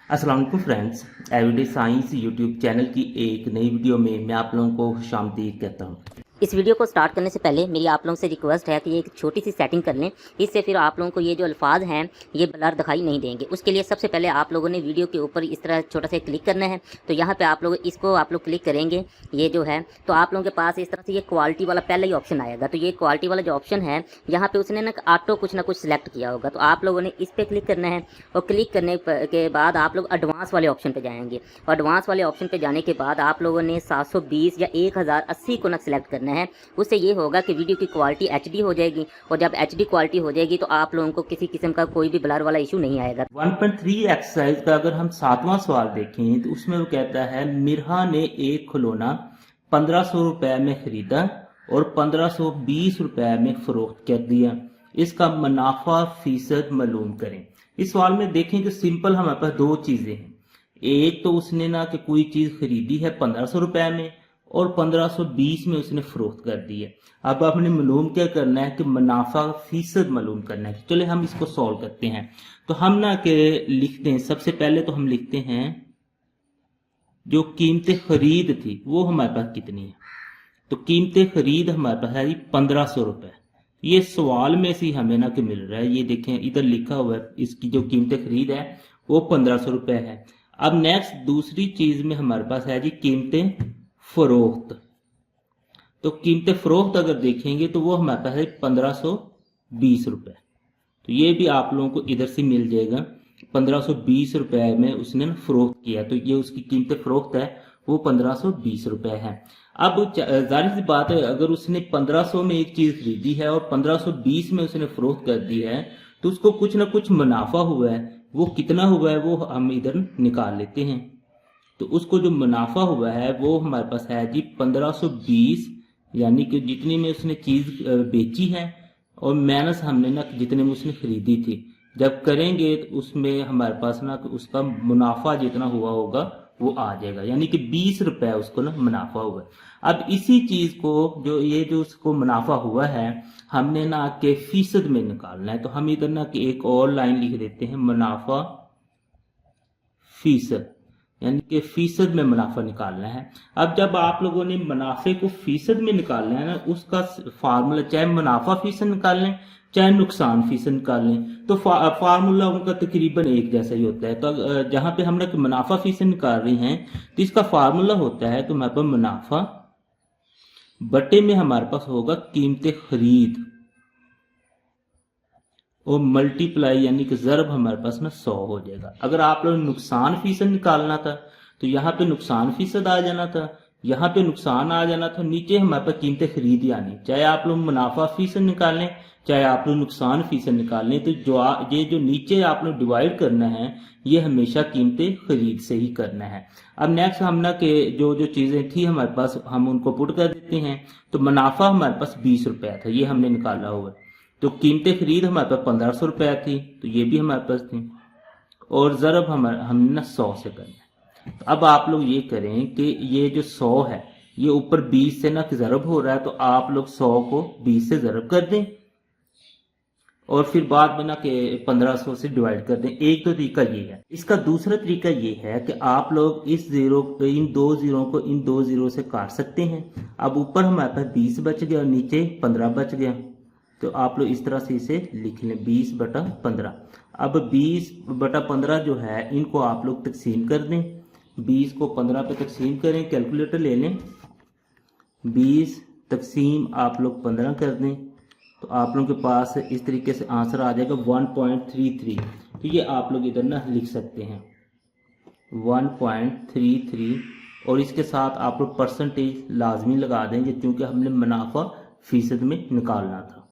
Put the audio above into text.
अस्सलाम वालेकुम friends, everyday science YouTube channel की एक नई वीडियो में मैं आप लोगों को खुशामदीद कहता हूँ। इस वीडियो को स्टार्ट करने से पहले मेरी आप लोगों से रिक्वेस्ट है कि ये एक छोटी सी सेटिंग कर लें। इससे फिर आप लोगों को ये जो अल्फाज हैं ये ब्लर दिखाई नहीं देंगे। उसके लिए सबसे पहले आप लोगों ने वीडियो के ऊपर इस तरह छोटा सा क्लिक करना है। तो यहाँ पे आप लोग इसको क्लिक करेंगे, ये जो है तो आप लोगों के पास इस तरह से ये क्वालिटी वाला पहला ही ऑप्शन आएगा। तो ये क्वालिटी वाला जो ऑप्शन है यहाँ पे उसने ना ऑटो कुछ ना कुछ सिलेक्ट किया होगा। तो आप लोगों ने इस पर क्लिक करना है और क्लिक करने के बाद आप लोग एडवांस वाले ऑप्शन पे जाएंगे। और एडवांस वाले ऑप्शन पे जाने के बाद आप लोगों ने 720 या 1080 को ना सिलेक्ट करना है। उससे ये होगा कि वीडियो की क्वालिटी HD हो जाएगी और जब HD क्वालिटी हो जाएगी तो आप लोगों को किसी किस्म का कोई भी ब्लर वाला इशू नहीं आएगा। 1.3 एक्सरसाइज का अगर हम 7वां सवाल देखें तो उसमें वो कहता है मिरहा ने एक खिलौना 1500 रुपए में खरीदा और 1520 रुपए में फरोख्त कर दिया, इसका मुनाफा फीसद मालूम करें। इस सवाल में देखें कि सिंपल हमारे पास दो चीजें हैं। एक तो उसने ना कि कोई चीज खरीदी है 1500 रुपए में और 1520 में उसने फरोख्त कर दी है। अब आपने मालूम क्या करना है कि मुनाफा फीसद मालूम करना है। चले हम इसको सॉल्व करते हैं। तो हम ना के लिखते हैं, सबसे पहले तो हम लिखते हैं जो कीमत खरीद थी वो हमारे पास कितनी है। तो कीमत खरीद हमारे पास है 1500 रुपए। ये सवाल में से हमें ना कि मिल रहा है, ये देखें इधर लिखा हुआ है इसकी जो कीमत खरीद है वो 1500 रुपए है। अब नेक्स्ट दूसरी चीज में हमारे पास है जी कीमत फरोख्त। तो कीमत फरोख्त अगर देखेंगे तो वो हमारे पास है 1520 रुपए। तो ये भी आप लोगों को इधर से मिल जाएगा। 1520 रुपए में उसने फरोख्त किया, तो ये उसकी कीमत फरोख्त है वो 1520 रुपए है। अब जाहिर सी बात है, अगर उसने 1500 में एक चीज खरीदी है और 1520 में उसने फरोख्त कर दी है तो उसको कुछ ना कुछ मुनाफा हुआ है। वो कितना हुआ है वो हम इधर निकाल लेते हैं। तो उसको जो मुनाफा हुआ है वो हमारे पास है जी 1520, यानी कि जितनी में उसने चीज बेची है और माइनस हमने ना जितने में उसने खरीदी थी। जब करेंगे तो उसमें हमारे पास ना उसका मुनाफा जितना हुआ होगा वो आ जाएगा, यानी कि 20 रुपए उसको ना मुनाफा हुआ है। अब इसी चीज को जो उसको मुनाफा हुआ है हमने ना के फीसद में निकालना है। तो हम इधर ना कि एक और लाइन लिख देते हैं, मुनाफा फीसद, यानी कि फीसद में मुनाफा निकालना है। अब जब आप लोगों ने मुनाफे को फीसद में निकालना है ना, उसका फार्मूला चाहे मुनाफा फीसद निकाल लें चाहे नुकसान फीसद निकाल लें तो फार्मूला उनका तकरीबन एक जैसा ही होता है। तो जहां पे हम लोग मुनाफा फीसद निकाल रहे हैं तो इसका फार्मूला होता है, तो हमारे पास मुनाफा बटे में हमारे पास होगा कीमत खरीद और मल्टीप्लाई यानी कि ज़रब हमारे पास ना 100 हो जाएगा। अगर आप लोग नुकसान फीसद निकालना था तो यहाँ पे नुकसान फीसद आ जाना था, यहाँ पे नुकसान आ जाना था, नीचे हमारे पास कीमत खरीद ही आनी। चाहे आप लोग मुनाफा फीसद निकालें चाहे आप लोग नुकसान फीसद निकालें, तो ये जो नीचे आप लोग डिवाइड करना है ये हमेशा कीमत खरीद से ही करना है। अब नेक्स्ट हम ना के जो चीजें थी हमारे पास हम उनको पुट कर देते हैं। तो मुनाफा हमारे पास 20 रुपया था, ये हमने निकाला हुआ। तो कीमत खरीद हमारे पास 1500 रुपया थी, तो ये भी हमारे पास थी, और ज़रब हमने ना 100 से करना है। तो अब आप लोग ये करें कि ये जो 100 है ये ऊपर 20 से ना ज़रब हो रहा है, तो आप लोग 100 को 20 से ज़रब कर दें और फिर बाद में ना के 1500 से डिवाइड कर दें। एक तो तरीका ये है। इसका दूसरा तरीका ये है कि आप लोग इन दो जीरो को इन दो जीरो से काट सकते हैं। अब ऊपर हमारे पास 20 बच गया और नीचे 15 बच गया, तो आप लोग इस तरह से इसे लिख लें 20/15। अब 20/15 जो है इनको आप लोग तकसीम कर दें। 20 को 15 पे तकसीम करें, कैलकुलेटर ले लें, 20 तकसीम आप लोग 15 कर दें, तो आप लोगों के पास इस तरीके से आंसर आ जाएगा 1.33। तो ये आप लोग इधर ना लिख सकते हैं 1.33, और इसके साथ आप लोग परसेंटेज लाजमी लगा देंगे क्योंकि हमने मुनाफा फीसद में निकालना था।